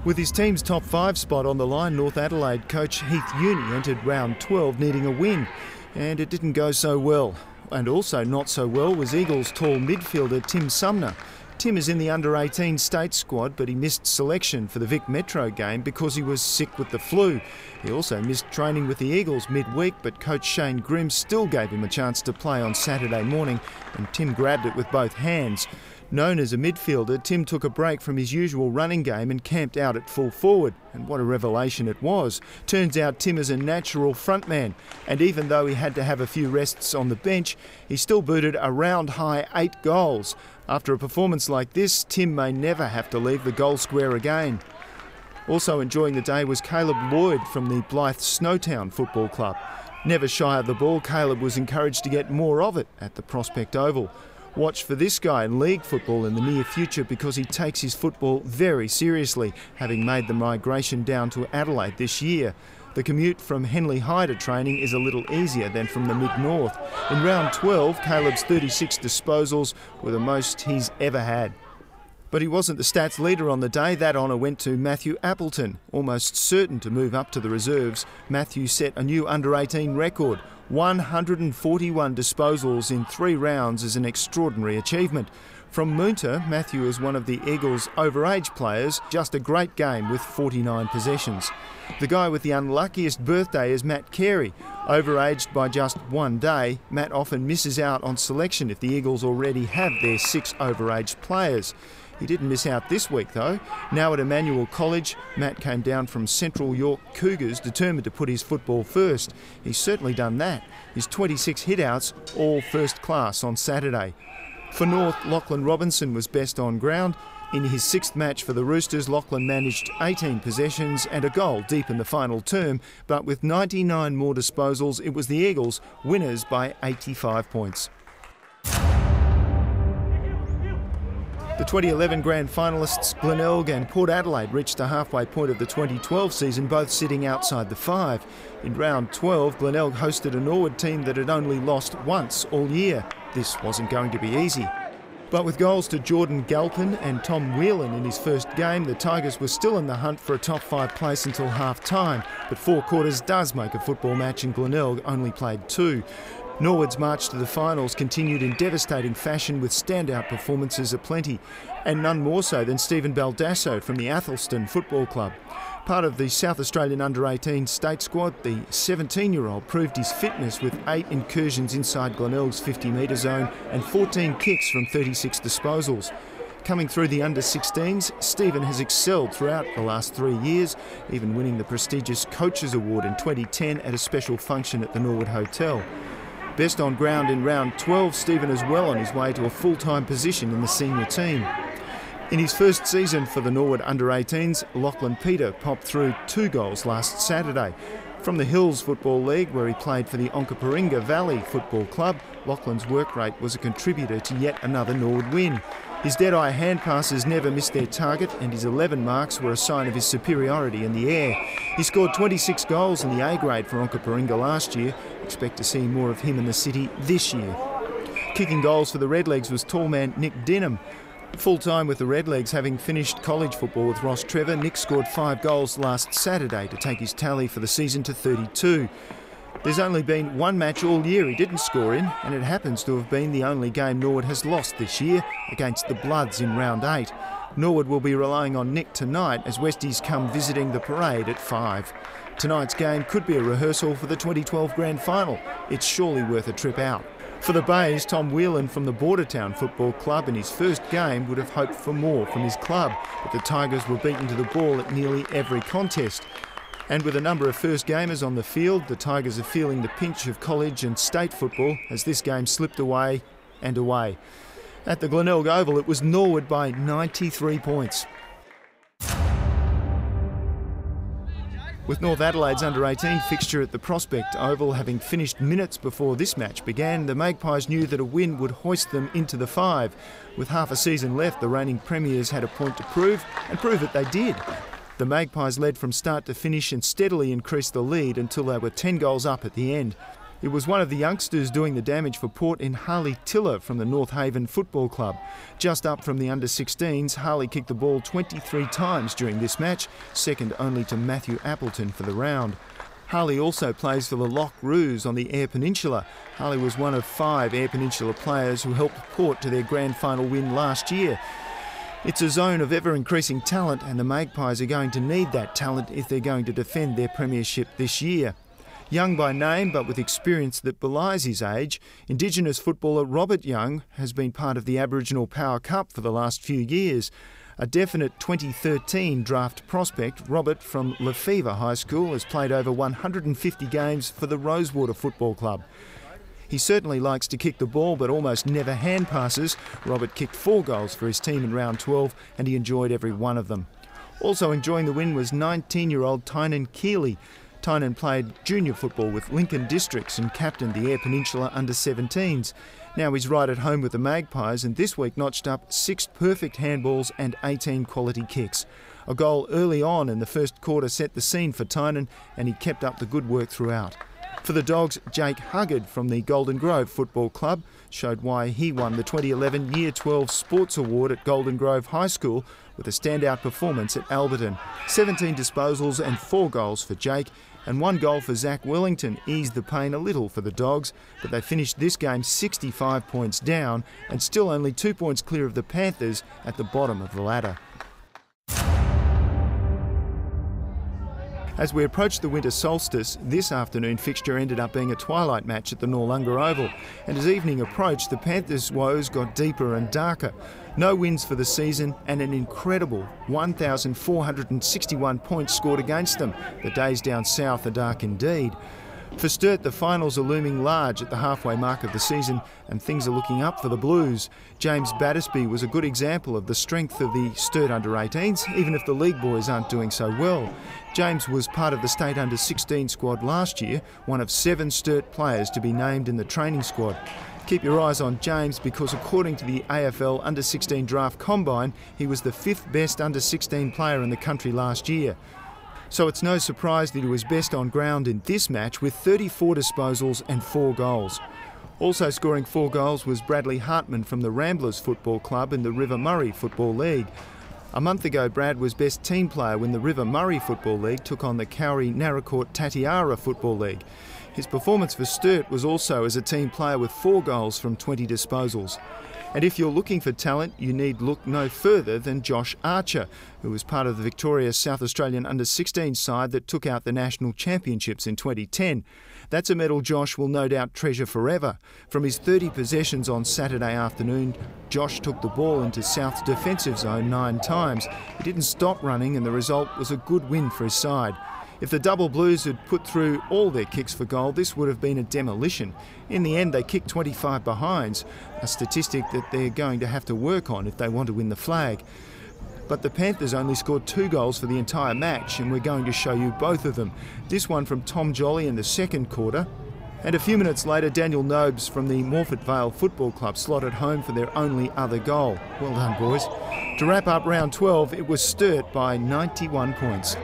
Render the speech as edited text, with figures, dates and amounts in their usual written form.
With his team's top 5 spot on the line, North Adelaide coach Heath Uni entered round 12 needing a win, and it didn't go so well. And also not so well was Eagles tall midfielder Tim Sumner. Tim is in the under-18 state squad, but he missed selection for the Vic Metro game because he was sick with the flu. He also missed training with the Eagles midweek, but coach Shane Grimm still gave him a chance to play on Saturday morning, and Tim grabbed it with both hands. Known as a midfielder, Tim took a break from his usual running game and camped out at full forward. And what a revelation it was. Turns out Tim is a natural frontman, and even though he had to have a few rests on the bench, he still booted a round-high 8 goals. After a performance like this, Tim may never have to leave the goal square again. Also enjoying the day was Caleb Lloyd from the Blythe Snowtown Football Club. Never shy of the ball, Caleb was encouraged to get more of it at the Prospect Oval. Watch for this guy in league football in the near future because he takes his football very seriously, having made the migration down to Adelaide this year. The commute from Henley High to training is a little easier than from the mid-north. In round 12, Caleb's 36 disposals were the most he's ever had. But he wasn't the stats leader on the day. That honour went to Matthew Appleton. Almost certain to move up to the reserves, Matthew set a new under-18 record. 141 disposals in 3 rounds is an extraordinary achievement. From Moonta, Matthew is one of the Eagles' overage players, just a great game with 49 possessions. The guy with the unluckiest birthday is Matt Carey. Overaged by just 1 day, Matt often misses out on selection if the Eagles already have their 6 overaged players. He didn't miss out this week though. Now at Emmanuel College, Matt came down from Central York Cougars determined to put his football first. He's certainly done that. His 26 hitouts, all first class on Saturday. For North, Lachlan Robinson was best on ground. In his 6th match for the Roosters, Lachlan managed 18 possessions and a goal deep in the final term, but with 99 more disposals, it was the Eagles, winners by 85 points. The 2011 grand finalists Glenelg and Port Adelaide reached the halfway point of the 2012 season, both sitting outside the 5. In round 12, Glenelg hosted a Norwood team that had only lost once all year. This wasn't going to be easy. But with goals to Jordan Galpin and Tom Whelan in his first game, the Tigers were still in the hunt for a top 5 place until half-time. But 4 quarters does make a football match, and Glenelg only played 2. Norwood's march to the finals continued in devastating fashion with standout performances aplenty, and none more so than Stephen Baldasso from the Athelston Football Club. Part of the South Australian under-18 state squad, the 17-year-old proved his fitness with 8 incursions inside Glenelg's 50-metre zone and 14 kicks from 36 disposals. Coming through the under-16s, Stephen has excelled throughout the last 3 years, even winning the prestigious Coaches Award in 2010 at a special function at the Norwood Hotel. Best on ground in round 12, Stephen is well on his way to a full-time position in the senior team. In his first season for the Norwood under-18s, Lachlan Peter popped through 2 goals last Saturday. From the Hills Football League, where he played for the Onkaparinga Valley Football Club, Lachlan's work rate was a contributor to yet another Norwood win. His dead-eye hand passes never missed their target, and his 11 marks were a sign of his superiority in the air. He scored 26 goals in the A grade for Onkaparinga last year. Expect to see more of him in the city this year. Kicking goals for the Redlegs was tall man Nick Denham. Full-time with the Redlegs, having finished college football with Ross Trevor, Nick scored 5 goals last Saturday to take his tally for the season to 32. There's only been 1 match all year he didn't score in, and it happens to have been the only game Norwood has lost this year, against the Bloods in round 8. Norwood will be relying on Nick tonight as Westies come visiting the parade at 5. Tonight's game could be a rehearsal for the 2012 grand final. It's surely worth a trip out. For the Bays, Tom Whelan from the Bordertown Football Club in his first game would have hoped for more from his club, but the Tigers were beaten to the ball at nearly every contest. And with a number of first gamers on the field, the Tigers are feeling the pinch of college and state football as this game slipped away and away. At the Glenelg Oval, it was Norwood by 93 points. With North Adelaide's under-18 fixture at the Prospect Oval having finished minutes before this match began, the Magpies knew that a win would hoist them into the 5. With half a season left, the reigning premiers had a point to prove, and prove it they did. The Magpies led from start to finish and steadily increased the lead until they were 10 goals up at the end. It was one of the youngsters doing the damage for Port in Harley Tiller from the North Haven Football Club. Just up from the under-16s, Harley kicked the ball 23 times during this match, second only to Matthew Appleton for the round. Harley also plays for the Loch Roos on the Eyre Peninsula. Harley was one of 5 Eyre Peninsula players who helped Port to their grand final win last year. It's a zone of ever-increasing talent, and the Magpies are going to need that talent if they're going to defend their premiership this year. Young by name, but with experience that belies his age, Indigenous footballer Robert Young has been part of the Aboriginal Power Cup for the last few years. A definite 2013 draft prospect, Robert from Lefevre High School has played over 150 games for the Rosewater Football Club. He certainly likes to kick the ball, but almost never hand passes. Robert kicked 4 goals for his team in round 12, and he enjoyed every one of them. Also enjoying the win was 19-year-old Tynan Keeley. Tynan played junior football with Lincoln Districts and captained the Eyre Peninsula under-17s. Now he's right at home with the Magpies, and this week notched up 6 perfect handballs and 18 quality kicks. A goal early on in the first quarter set the scene for Tynan, and he kept up the good work throughout. For the Dogs, Jake Huggard from the Golden Grove Football Club showed why he won the 2011 Year 12 Sports Award at Golden Grove High School with a standout performance at Alberton. 17 disposals and 4 goals for Jake, and 1 goal for Zach Wellington eased the pain a little for the Dogs, but they finished this game 65 points down and still only 2 points clear of the Panthers at the bottom of the ladder. As we approached the winter solstice, this afternoon fixture ended up being a twilight match at the Noarlunga Oval, and as evening approached, the Panthers' woes got deeper and darker. No wins for the season and an incredible 1,461 points scored against them. The days down south are dark indeed. For Sturt, the finals are looming large at the halfway mark of the season, and things are looking up for the Blues. James Battersby was a good example of the strength of the Sturt under-18s, even if the league boys aren't doing so well. James was part of the state under-16 squad last year, one of 7 Sturt players to be named in the training squad. Keep your eyes on James because according to the AFL Under-16 Draft Combine, he was the 5th best under-16 player in the country last year. So it's no surprise that he was best on ground in this match with 34 disposals and 4 goals. Also scoring 4 goals was Bradley Hartman from the Ramblers Football Club in the River Murray Football League. A month ago, Brad was best team player when the River Murray Football League took on the Cowrie Naracoorte Tatiara Football League. His performance for Sturt was also as a team player with 4 goals from 20 disposals. And if you're looking for talent, you need look no further than Josh Archer, who was part of the victorious South Australian under-16 side that took out the national championships in 2010. That's a medal Josh will no doubt treasure forever. From his 30 possessions on Saturday afternoon, Josh took the ball into South's defensive zone 9 times. He didn't stop running, and the result was a good win for his side. If the Double Blues had put through all their kicks for goal, this would have been a demolition. In the end, they kicked 25 behinds, a statistic that they're going to have to work on if they want to win the flag. But the Panthers only scored 2 goals for the entire match, and we're going to show you both of them. This one from Tom Jolly in the second quarter, and a few minutes later, Daniel Nobes from the Morford Vale Football Club slotted home for their only other goal. Well done, boys. To wrap up round 12, it was Sturt by 91 points.